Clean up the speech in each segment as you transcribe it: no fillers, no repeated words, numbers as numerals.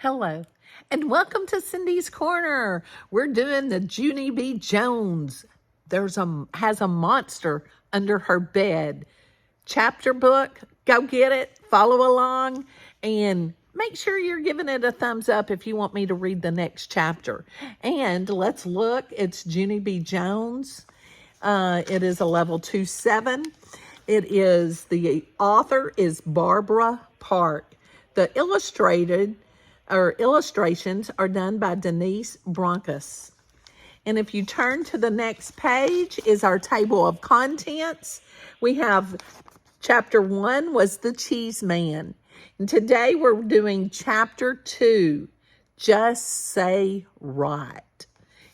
Hello, and welcome to Cindy's Corner. We're doing the Junie B. Jones. Has a monster under her bed. Chapter book. Go get it. Follow along, and make sure you're giving it a thumbs up if you want me to read the next chapter. And let's look. It's Junie B. Jones. It is a level 2-7. The author is Barbara Park. The illustrations are done by Denise Broncus. And if you turn to the next page is our table of contents. We have chapter 1 was the Cheese Man. And today we're doing chapter 2, Just Say Right.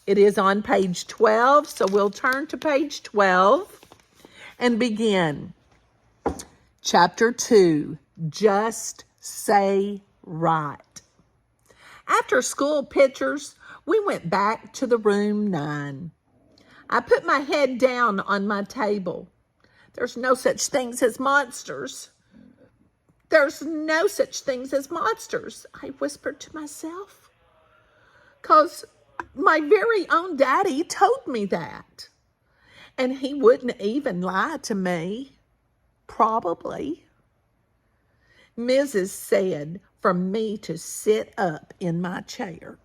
It is on page 12, so we'll turn to page 12 and begin. Chapter 2, Just Say Right. After school pictures, we went back to the room 9. I put my head down on my table. There's no such things as monsters. There's no such things as monsters, I whispered to myself. 'Cause my very own daddy told me that. And he wouldn't even lie to me. Probably. Mrs. said for me to sit up in my chair.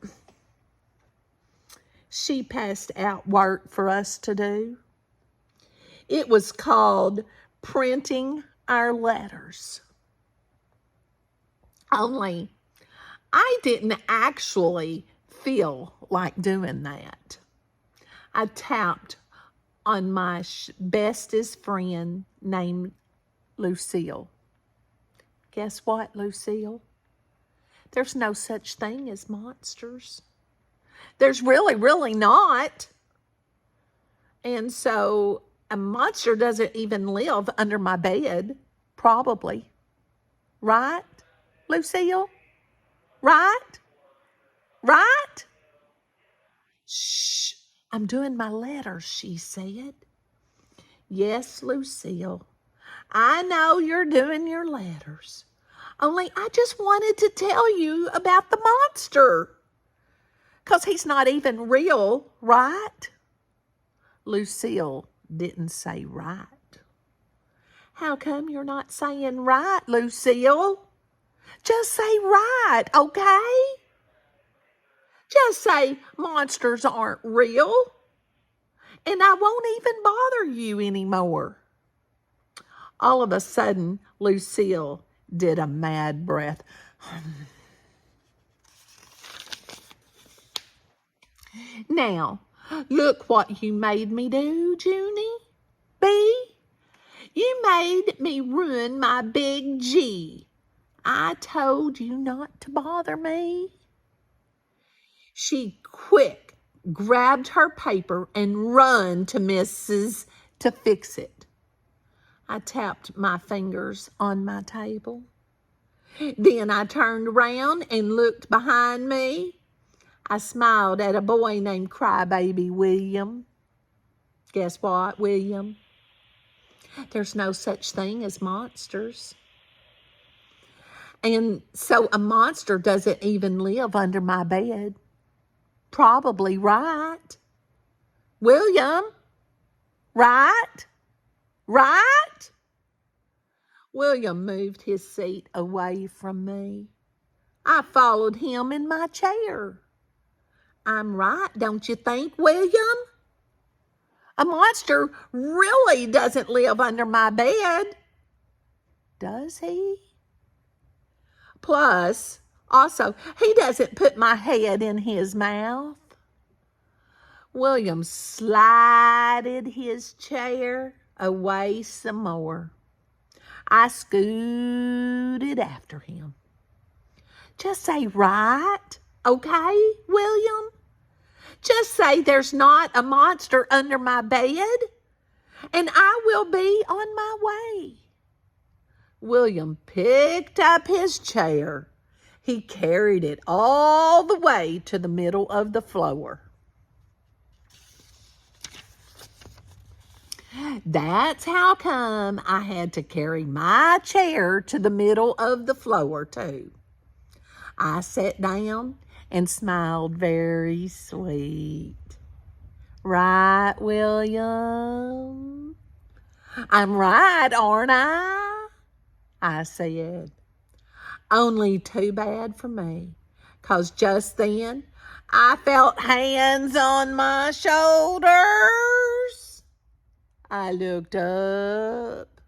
She passed out work for us to do. It was called printing our letters. Only I didn't actually feel like doing that. I tapped on my bestest friend named Lucille. Guess what, Lucille? There's no such thing as monsters. There's really not. And so a monster doesn't even live under my bed, probably. Right, Lucille? Right? Right? Shh, I'm doing my letters, she said. Yes, Lucille, I know you're doing your letters. Only I just wanted to tell you about the monster. 'Cause he's not even real, right? Lucille didn't say right. How come you're not saying right, Lucille? Just say right, okay? Just say monsters aren't real. And I won't even bother you anymore. All of a sudden, Lucille did a mad breath. Now, look what you made me do, Junie B. You made me ruin my big G. I told you not to bother me. She quick grabbed her paper and run to Mrs. to fix it. I tapped my fingers on my table. Then I turned around and looked behind me. I smiled at a boy named Crybaby William. Guess what, William? There's no such thing as monsters. And so a monster doesn't even live under my bed. Probably right. William? Right? Right? William moved his seat away from me. I followed him in my chair. I'm right, don't you think, William? A monster really doesn't live under my bed. Does he? Plus, also, he doesn't put my head in his mouth. William slided his chair away some more. I scooted after him. Just say right, okay, William? Just say there's not a monster under my bed, and I will be on my way. William picked up his chair. He carried it all the way to the middle of the floor. That's how come I had to carry my chair to the middle of the floor, too. I sat down and smiled very sweet. Right, William? I'm right, aren't I said. Only too bad for me, 'cause just then I felt hands on my shoulders. I looked up.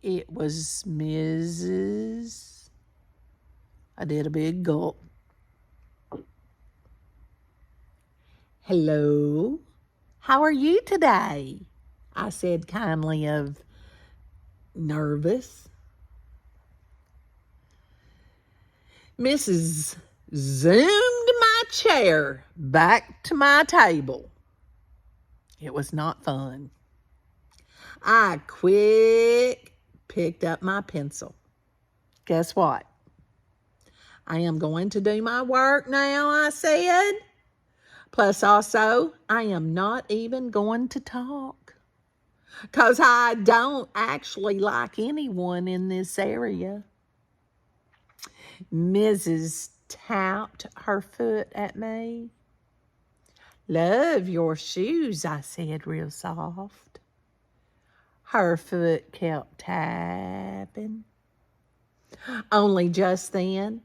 It was Mrs. I did a big gulp. Hello, how are you today? I said kindly of nervous. Mrs. zoomed my chair back to my table. It was not fun. I quick picked up my pencil. Guess what? I am going to do my work now, I said. Plus also, I am not even going to talk, 'cause I don't actually like anyone in this area. Mrs. tapped her foot at me. Love your shoes, I said real soft. Her foot kept tapping. Only just then,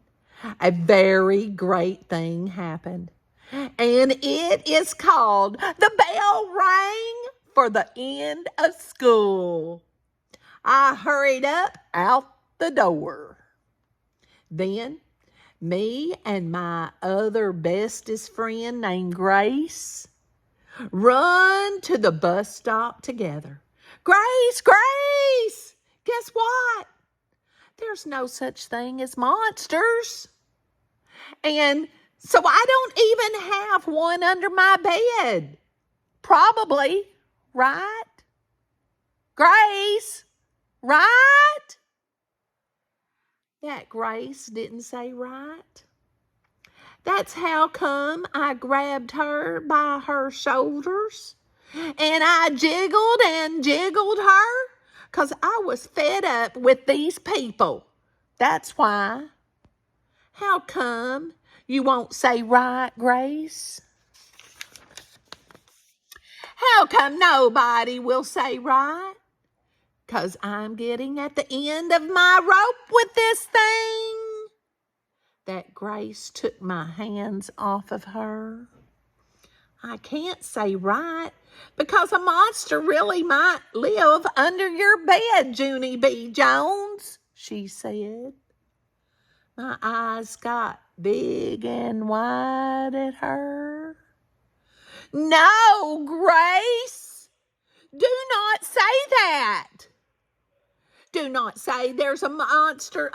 a very great thing happened. And it is called the bell rang for the end of school. I hurried up out the door. Then me and my other bestest friend named Grace run to the bus stop together. Grace, Grace, guess what? There's no such thing as monsters. And so I don't even have one under my bed. Probably, right? Grace, right? That Grace didn't say right. That's how come I grabbed her by her shoulders and I jiggled and jiggled her, 'cause I was fed up with these people. That's why. How come you won't say right, Grace? How come nobody will say right? 'Cause I'm getting at the end of my rope with this thing. That Grace took my hands off of her. I can't say right, because a monster really might live under your bed, Junie B. Jones, she said. My eyes got big and wide at her. No, Grace, do not say that. Do not say there's a monster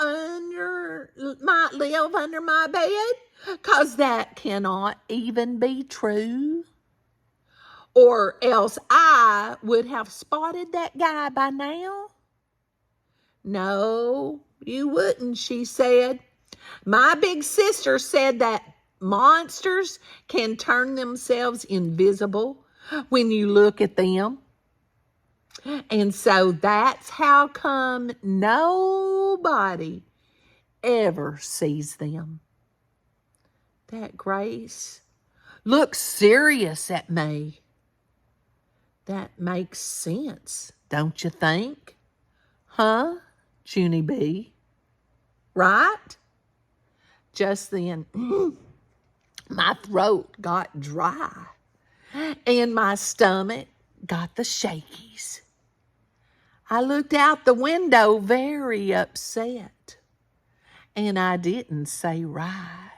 might live under my bed, 'cause that cannot even be true. Or else I would have spotted that guy by now. No, you wouldn't, she said. My big sister said that monsters can turn themselves invisible when you look at them. And so that's how come nobody ever sees them. That Grace looks serious at me. That makes sense, don't you think? Huh, Junie B? Right? Just then, my throat got dry and my stomach got the shakies. I looked out the window very upset, and I didn't say right.